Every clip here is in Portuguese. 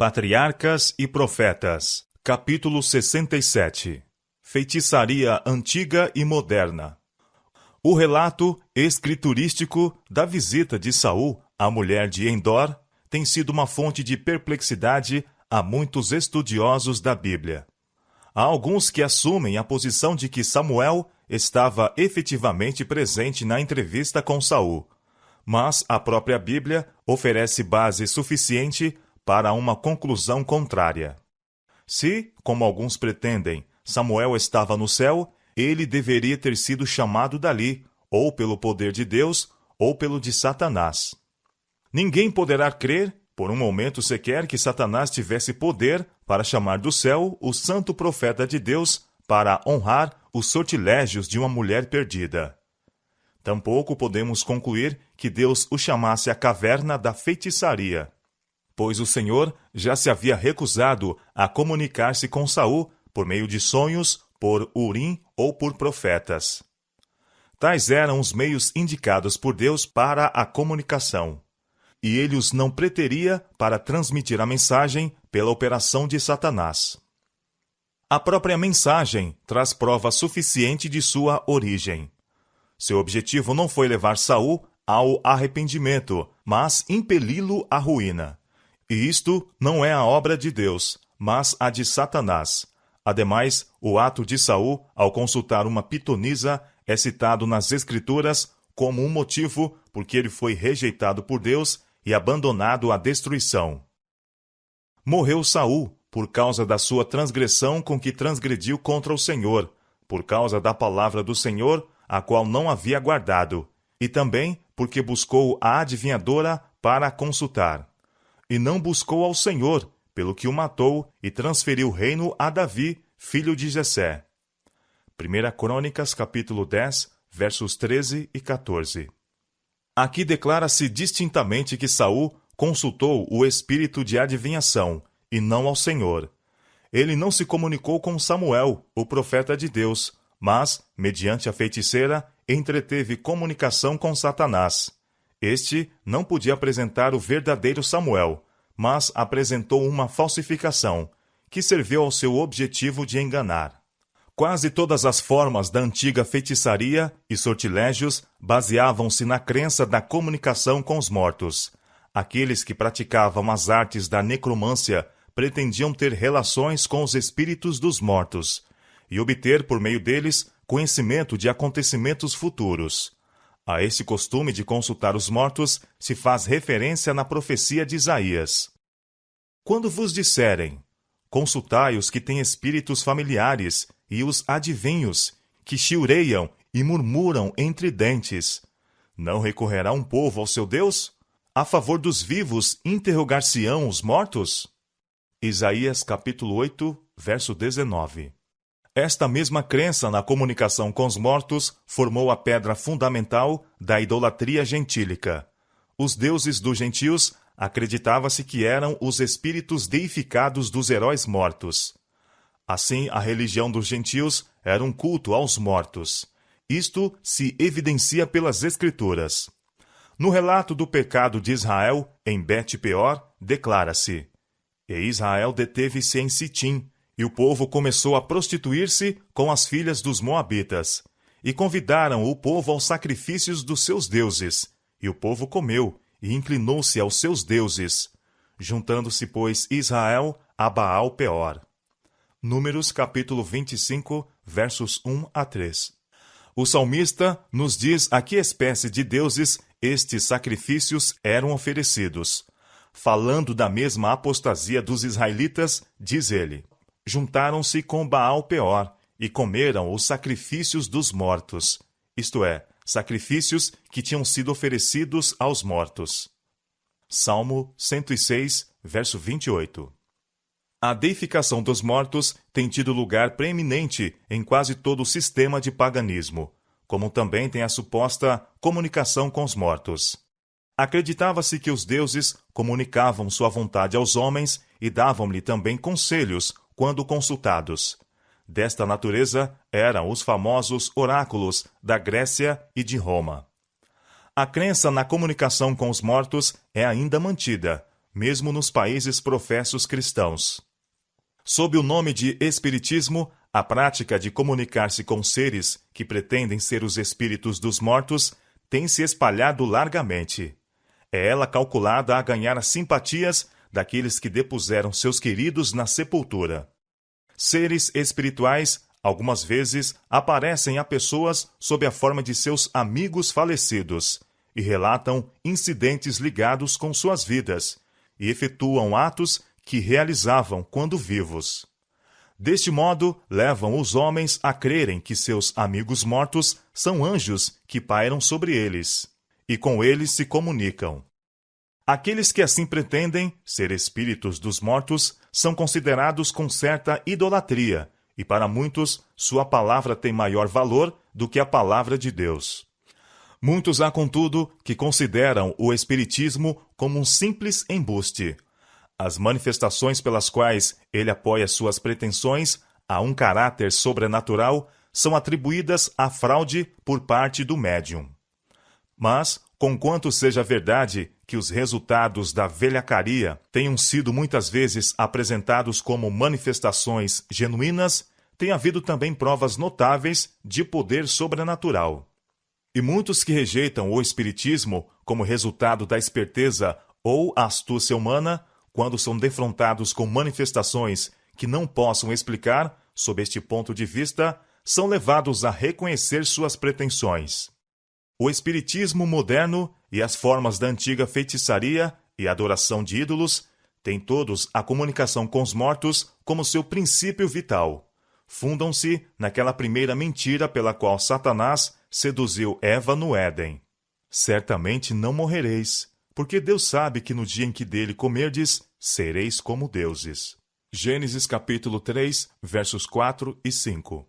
Patriarcas e Profetas, capítulo 67. Feitiçaria antiga e moderna. O relato escriturístico da visita de Saul à mulher de Endor tem sido uma fonte de perplexidade a muitos estudiosos da Bíblia. Há alguns que assumem a posição de que Samuel estava efetivamente presente na entrevista com Saul, mas a própria Bíblia oferece base suficiente para uma conclusão contrária. Se, como alguns pretendem, Samuel estava no céu, ele deveria ter sido chamado dali, ou pelo poder de Deus, ou pelo de Satanás. Ninguém poderá crer, por um momento sequer, que Satanás tivesse poder para chamar do céu o santo profeta de Deus para honrar os sortilégios de uma mulher perdida. Tampouco podemos concluir que Deus o chamasse à caverna da feitiçaria, pois o Senhor já se havia recusado a comunicar-se com Saul por meio de sonhos, por Urim ou por profetas. Tais eram os meios indicados por Deus para a comunicação, e ele os não preteria para transmitir a mensagem pela operação de Satanás. A própria mensagem traz prova suficiente de sua origem. Seu objetivo não foi levar Saul ao arrependimento, mas impeli-lo à ruína. E isto não é a obra de Deus, mas a de Satanás. Ademais, o ato de Saul, ao consultar uma pitonisa, é citado nas Escrituras como um motivo porque ele foi rejeitado por Deus e abandonado à destruição. Morreu Saul por causa da sua transgressão com que transgrediu contra o Senhor, por causa da palavra do Senhor, a qual não havia guardado, e também porque buscou a adivinhadora para a consultar. E não buscou ao Senhor, pelo que o matou e transferiu o reino a Davi, filho de Jessé. 1 Crônicas, capítulo 10, versos 13 e 14. Aqui declara-se distintamente que Saul consultou o espírito de adivinhação, e não ao Senhor. Ele não se comunicou com Samuel, o profeta de Deus, mas, mediante a feiticeira, entreteve comunicação com Satanás. Este não podia apresentar o verdadeiro Samuel, mas apresentou uma falsificação, que serviu ao seu objetivo de enganar. Quase todas as formas da antiga feitiçaria e sortilégios baseavam-se na crença da comunicação com os mortos. Aqueles que praticavam as artes da necromância pretendiam ter relações com os espíritos dos mortos e obter, por meio deles, conhecimento de acontecimentos futuros. A esse costume de consultar os mortos se faz referência na profecia de Isaías. Quando vos disserem, consultai os que têm espíritos familiares e os adivinhos, que chiureiam e murmuram entre dentes. Não recorrerá um povo ao seu Deus? A favor dos vivos interrogar-se-ão os mortos? Isaías capítulo 8, verso 19. Esta mesma crença na comunicação com os mortos formou a pedra fundamental da idolatria gentílica. Os deuses dos gentios acreditava-se que eram os espíritos deificados dos heróis mortos. Assim, a religião dos gentios era um culto aos mortos. Isto se evidencia pelas Escrituras. No relato do pecado de Israel, em Bet-peor, declara-se: E Israel deteve-se em Sitim, e o povo começou a prostituir-se com as filhas dos moabitas. E convidaram o povo aos sacrifícios dos seus deuses. E o povo comeu, e inclinou-se aos seus deuses. Juntando-se, pois, Israel a Baal-peor. Números capítulo 25, versos 1 a 3. O salmista nos diz a que espécie de deuses estes sacrifícios eram oferecidos. Falando da mesma apostasia dos israelitas, diz ele: juntaram-se com Baal-peor e comeram os sacrifícios dos mortos, isto é, sacrifícios que tinham sido oferecidos aos mortos. Salmo 106, verso 28. A deificação dos mortos tem tido lugar preeminente em quase todo o sistema de paganismo, como também tem a suposta comunicação com os mortos. Acreditava-se que os deuses comunicavam sua vontade aos homens e davam-lhe também conselhos quando consultados. Desta natureza eram os famosos oráculos da Grécia e de Roma. A crença na comunicação com os mortos é ainda mantida, mesmo nos países professos cristãos. Sob o nome de espiritismo, a prática de comunicar-se com seres que pretendem ser os espíritos dos mortos tem se espalhado largamente. É ela calculada a ganhar as simpatias daqueles que depuseram seus queridos na sepultura. Seres espirituais, algumas vezes, aparecem a pessoas sob a forma de seus amigos falecidos e relatam incidentes ligados com suas vidas e efetuam atos que realizavam quando vivos. Deste modo, levam os homens a crerem que seus amigos mortos são anjos que pairam sobre eles, e com eles se comunicam. Aqueles que assim pretendem ser espíritos dos mortos são considerados com certa idolatria, e para muitos, sua palavra tem maior valor do que a palavra de Deus. Muitos há, contudo, que consideram o espiritismo como um simples embuste. As manifestações pelas quais ele apoia suas pretensões a um caráter sobrenatural são atribuídas à fraude por parte do médium. Mas, conquanto seja verdade que os resultados da velhacaria tenham sido muitas vezes apresentados como manifestações genuínas, tem havido também provas notáveis de poder sobrenatural. E muitos que rejeitam o espiritismo como resultado da esperteza ou astúcia humana, quando são defrontados com manifestações que não possam explicar, sob este ponto de vista, são levados a reconhecer suas pretensões. O espiritismo moderno e as formas da antiga feitiçaria e adoração de ídolos têm todos a comunicação com os mortos como seu princípio vital. Fundam-se naquela primeira mentira pela qual Satanás seduziu Eva no Éden. Certamente não morrereis, porque Deus sabe que no dia em que dele comerdes, sereis como deuses. Gênesis capítulo 3, versos 4 e 5.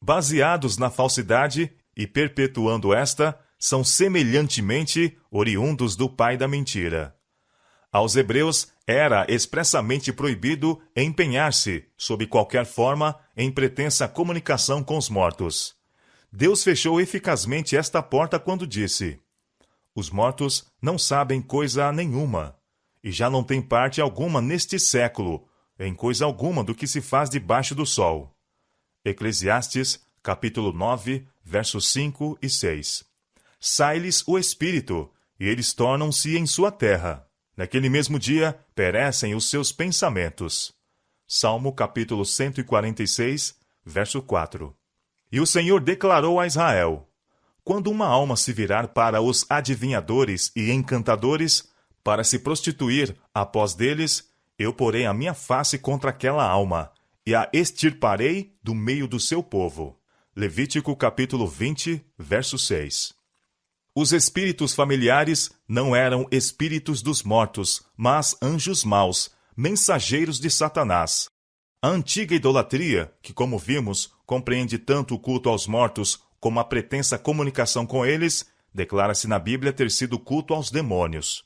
Baseados na falsidade e perpetuando esta, são semelhantemente oriundos do pai da mentira. Aos hebreus era expressamente proibido empenhar-se, sob qualquer forma, em pretensa comunicação com os mortos. Deus fechou eficazmente esta porta quando disse: os mortos não sabem coisa nenhuma, e já não têm parte alguma neste século, em coisa alguma do que se faz debaixo do sol. Eclesiastes, capítulo 9, versos 5 e 6. Sai-lhes o espírito, e eles tornam-se em sua terra. Naquele mesmo dia, perecem os seus pensamentos. Salmo, capítulo 146, verso 4. E o Senhor declarou a Israel: quando uma alma se virar para os adivinhadores e encantadores, para se prostituir após deles, eu porei a minha face contra aquela alma, e a extirparei do meio do seu povo. Levítico capítulo 20, verso 6. Os espíritos familiares não eram espíritos dos mortos, mas anjos maus, mensageiros de Satanás. A antiga idolatria, que, como vimos, compreende tanto o culto aos mortos como a pretensa comunicação com eles, declara-se na Bíblia ter sido culto aos demônios.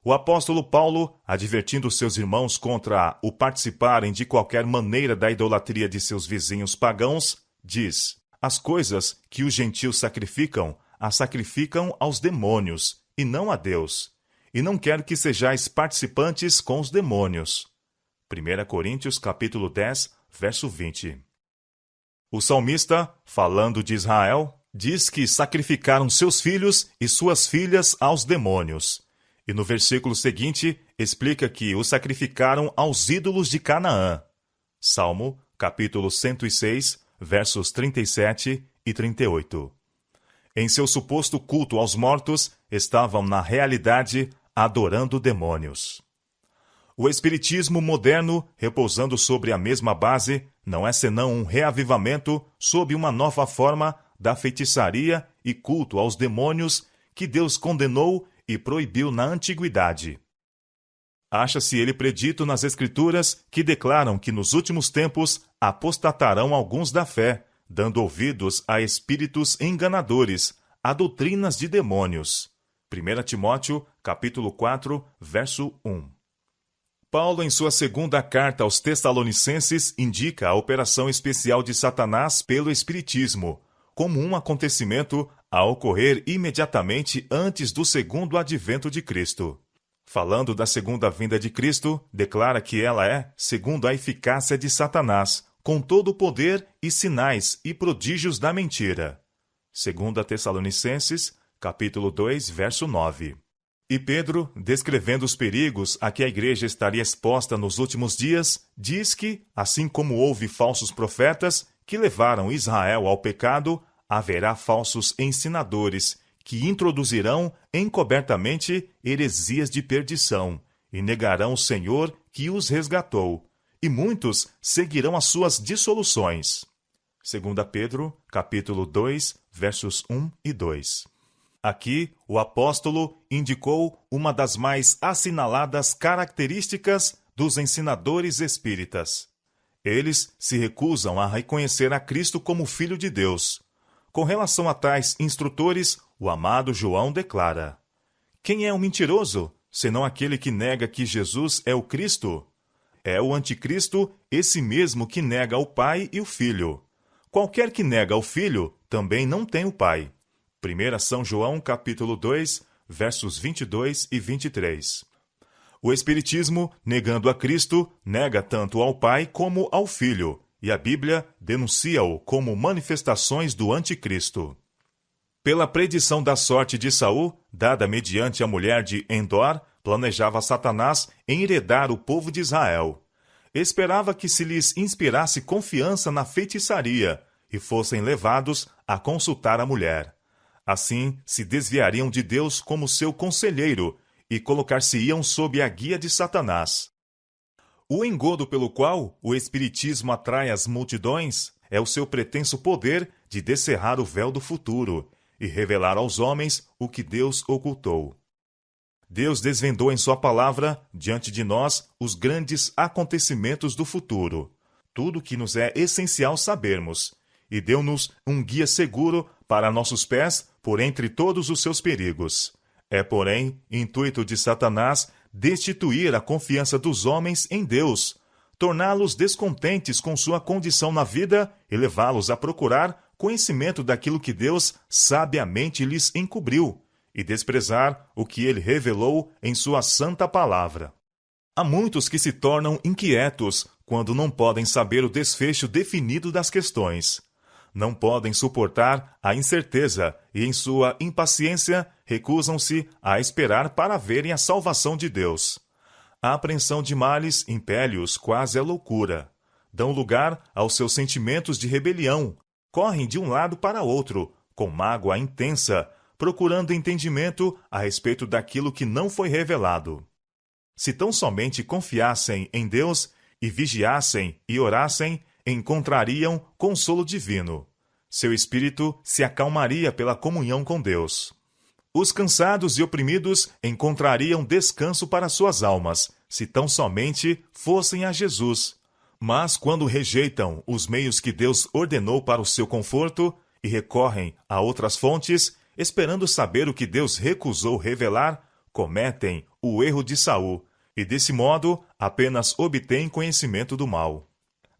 O apóstolo Paulo, advertindo seus irmãos contra o participarem de qualquer maneira da idolatria de seus vizinhos pagãos, diz: as coisas que os gentios sacrificam, as sacrificam aos demônios, e não a Deus, e não quero que sejais participantes com os demônios. 1 Coríntios capítulo 10, verso 20. O salmista, falando de Israel, diz que sacrificaram seus filhos e suas filhas aos demônios. E no versículo seguinte, explica que os sacrificaram aos ídolos de Canaã. Salmo, capítulo 106, versos 37 e 38. Em seu suposto culto aos mortos, estavam, na realidade, adorando demônios. O espiritismo moderno, repousando sobre a mesma base, não é senão um reavivamento sob uma nova forma da feitiçaria e culto aos demônios que Deus condenou e proibiu na antiguidade. Acha-se ele predito nas Escrituras que declaram que nos últimos tempos apostatarão alguns da fé, dando ouvidos a espíritos enganadores, a doutrinas de demônios. 1 Timóteo, capítulo 4, verso 1. Paulo, em sua segunda carta aos Tessalonicenses, indica a operação especial de Satanás pelo espiritismo, como um acontecimento a ocorrer imediatamente antes do segundo advento de Cristo. Falando da segunda vinda de Cristo, declara que ela é segundo a eficácia de Satanás, com todo o poder e sinais e prodígios da mentira. 2 Tessalonicenses, capítulo 2, verso 9. E Pedro, descrevendo os perigos a que a igreja estaria exposta nos últimos dias, diz que, assim como houve falsos profetas que levaram Israel ao pecado, haverá falsos ensinadores que introduzirão encobertamente heresias de perdição e negarão o Senhor que os resgatou, e muitos seguirão as suas dissoluções. 2 Pedro, capítulo 2, versos 1 e 2. Aqui, o apóstolo indicou uma das mais assinaladas características dos ensinadores espíritas. Eles se recusam a reconhecer a Cristo como Filho de Deus. Com relação a tais instrutores, o amado João declara: quem é o mentiroso, senão aquele que nega que Jesus é o Cristo? É o anticristo, esse mesmo que nega o Pai e o Filho. Qualquer que nega o Filho, também não tem o Pai. 1 São João, capítulo 2, versos 22 e 23. O Espiritismo, negando a Cristo, nega tanto ao Pai como ao Filho, e a Bíblia denuncia-o como manifestações do anticristo. Pela predição da sorte de Saul, dada mediante a mulher de Endor, planejava Satanás enheredar o povo de Israel. Esperava que se lhes inspirasse confiança na feitiçaria e fossem levados a consultar a mulher. Assim, se desviariam de Deus como seu conselheiro e colocar-se-iam sob a guia de Satanás. O engodo pelo qual o Espiritismo atrai as multidões é o seu pretenso poder de descerrar o véu do futuro e revelar aos homens o que Deus ocultou. Deus desvendou em sua palavra, diante de nós, os grandes acontecimentos do futuro, tudo que nos é essencial sabermos, e deu-nos um guia seguro para nossos pés por entre todos os seus perigos. É, porém, intuito de Satanás destituir a confiança dos homens em Deus, torná-los descontentes com sua condição na vida e levá-los a procurar conhecimento daquilo que Deus sabiamente lhes encobriu e desprezar o que ele revelou em sua santa palavra. Há muitos que se tornam inquietos quando não podem saber o desfecho definido das questões. Não podem suportar a incerteza e, em sua impaciência, recusam-se a esperar para verem a salvação de Deus. A apreensão de males impele-os quase à loucura. Dão lugar aos seus sentimentos de rebelião. Correm de um lado para outro, com mágoa intensa, procurando entendimento a respeito daquilo que não foi revelado. Se tão somente confiassem em Deus e vigiassem e orassem, encontrariam consolo divino. Seu espírito se acalmaria pela comunhão com Deus. Os cansados e oprimidos encontrariam descanso para suas almas, se tão somente fossem a Jesus. Mas quando rejeitam os meios que Deus ordenou para o seu conforto e recorrem a outras fontes, esperando saber o que Deus recusou revelar, cometem o erro de Saul, e desse modo apenas obtêm conhecimento do mal.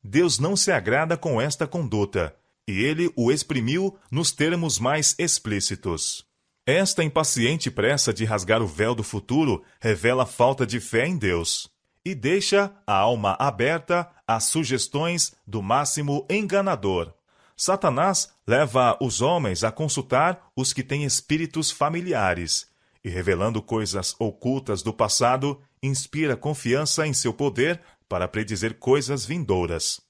Deus não se agrada com esta conduta, e ele o exprimiu nos termos mais explícitos. Esta impaciente pressa de rasgar o véu do futuro revela falta de fé em Deus, e deixa a alma aberta às sugestões do máximo enganador. Satanás leva os homens a consultar os que têm espíritos familiares, e revelando coisas ocultas do passado, inspira confiança em seu poder para predizer coisas vindouras.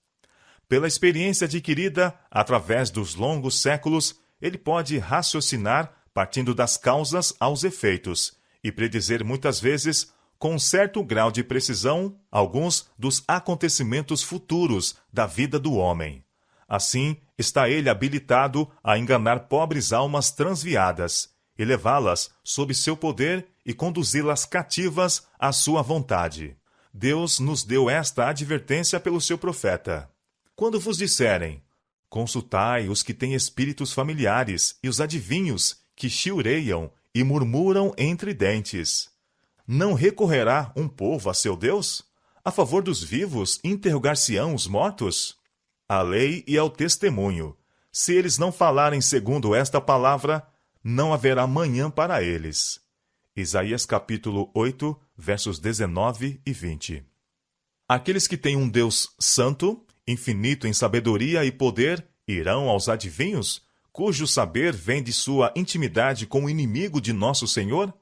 Pela experiência adquirida através dos longos séculos, ele pode raciocinar partindo das causas aos efeitos e predizer muitas vezes, com um certo grau de precisão, alguns dos acontecimentos futuros da vida do homem. Assim, está ele habilitado a enganar pobres almas transviadas e levá-las sob seu poder e conduzi-las cativas à sua vontade. Deus nos deu esta advertência pelo seu profeta. Quando vos disserem, consultai os que têm espíritos familiares e os adivinhos que chiureiam e murmuram entre dentes. Não recorrerá um povo a seu Deus? A favor dos vivos interrogar-se-ão os mortos? A lei e ao testemunho. Se eles não falarem segundo esta palavra, não haverá manhã para eles. Isaías capítulo 8, versos 19 e 20. Aqueles que têm um Deus santo, infinito em sabedoria e poder, irão aos adivinhos, cujo saber vem de sua intimidade com o inimigo de nosso Senhor?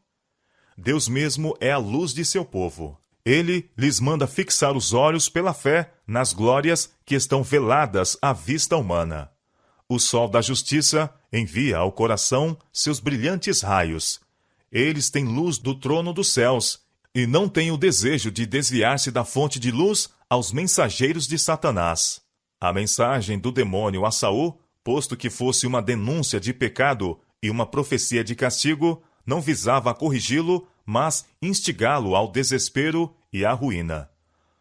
Deus mesmo é a luz de seu povo. Ele lhes manda fixar os olhos pela fé nas glórias que estão veladas à vista humana. O sol da justiça envia ao coração seus brilhantes raios. Eles têm luz do trono dos céus e não têm o desejo de desviar-se da fonte de luz aos mensageiros de Satanás. A mensagem do demônio a Saul, posto que fosse uma denúncia de pecado e uma profecia de castigo, não visava corrigi-lo, mas instigá-lo ao desespero e à ruína.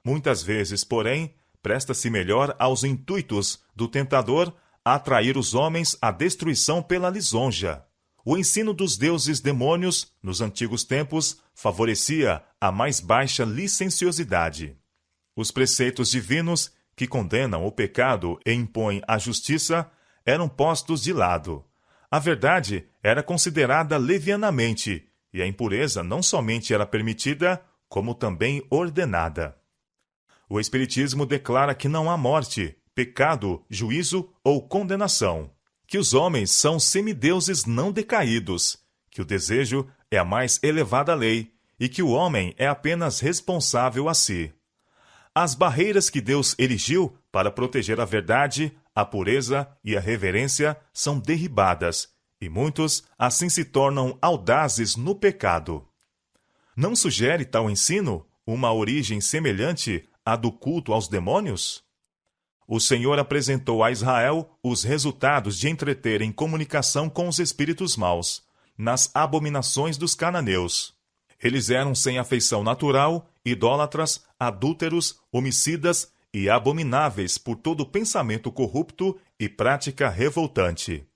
Muitas vezes, porém, presta-se melhor aos intuitos do tentador a atrair os homens à destruição pela lisonja. O ensino dos deuses demônios, nos antigos tempos, favorecia a mais baixa licenciosidade. Os preceitos divinos, que condenam o pecado e impõem a justiça, eram postos de lado. A verdade era considerada levianamente, e a impureza não somente era permitida, como também ordenada. O Espiritismo declara que não há morte, pecado, juízo ou condenação, que os homens são semideuses não decaídos, que o desejo é a mais elevada lei e que o homem é apenas responsável a si. As barreiras que Deus erigiu para proteger a verdade, a pureza e a reverência são derribadas, e muitos assim se tornam audazes no pecado. Não sugere tal ensino uma origem semelhante à do culto aos demônios? O Senhor apresentou a Israel os resultados de entreter em comunicação com os espíritos maus, nas abominações dos cananeus. Eles eram sem afeição natural, idólatras, adúlteros, homicidas e abomináveis por todo pensamento corrupto e prática revoltante.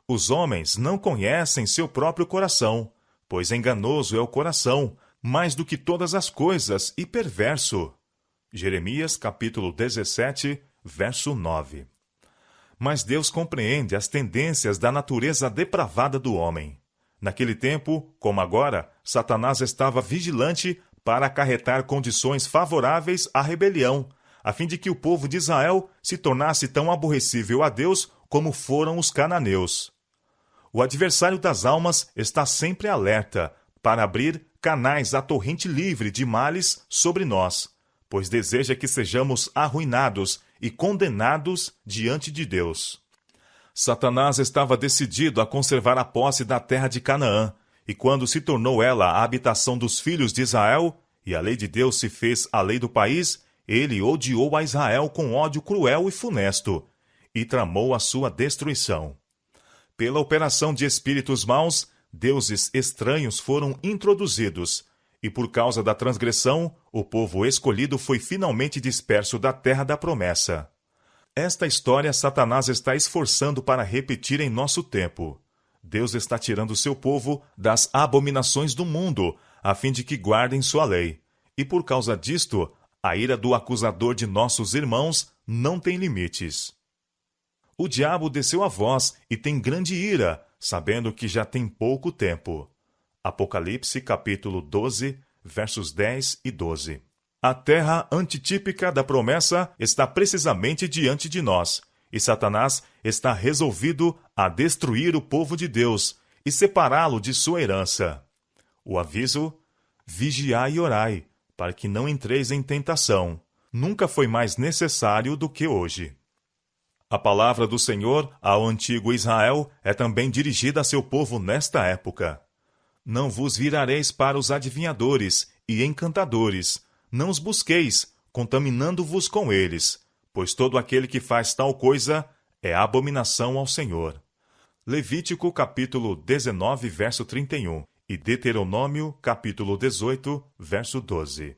Os homens não conhecem seu próprio coração, pois enganoso é o coração, mais do que todas as coisas, e perverso. Jeremias capítulo 17, verso 9. Mas Deus compreende as tendências da natureza depravada do homem. Naquele tempo, como agora, Satanás estava vigilante para acarretar condições favoráveis à rebelião, a fim de que o povo de Israel se tornasse tão aborrecível a Deus como foram os cananeus. O adversário das almas está sempre alerta para abrir canais à torrente livre de males sobre nós, pois deseja que sejamos arruinados e condenados diante de Deus. Satanás estava decidido a conservar a posse da terra de Canaã, e quando se tornou ela a habitação dos filhos de Israel, e a lei de Deus se fez a lei do país, ele odiou a Israel com ódio cruel e funesto, e tramou a sua destruição. Pela operação de espíritos maus, deuses estranhos foram introduzidos, e por causa da transgressão, o povo escolhido foi finalmente disperso da terra da promessa. Esta história Satanás está esforçando para repetir em nosso tempo. Deus está tirando seu povo das abominações do mundo, a fim de que guardem sua lei. E por causa disto, a ira do acusador de nossos irmãos não tem limites. O diabo desceu a vós e tem grande ira, sabendo que já tem pouco tempo. Apocalipse capítulo 12, versos 10 e 12. A terra antitípica da promessa está precisamente diante de nós, e Satanás está resolvido a destruir o povo de Deus e separá-lo de sua herança. O aviso: vigiai e orai, para que não entreis em tentação. Nunca foi mais necessário do que hoje. A palavra do Senhor ao antigo Israel é também dirigida a seu povo nesta época. Não vos virareis para os adivinhadores e encantadores, não os busqueis, contaminando-vos com eles, pois todo aquele que faz tal coisa é abominação ao Senhor. Levítico capítulo 19, verso 31 e Deuteronômio capítulo 18, verso 12.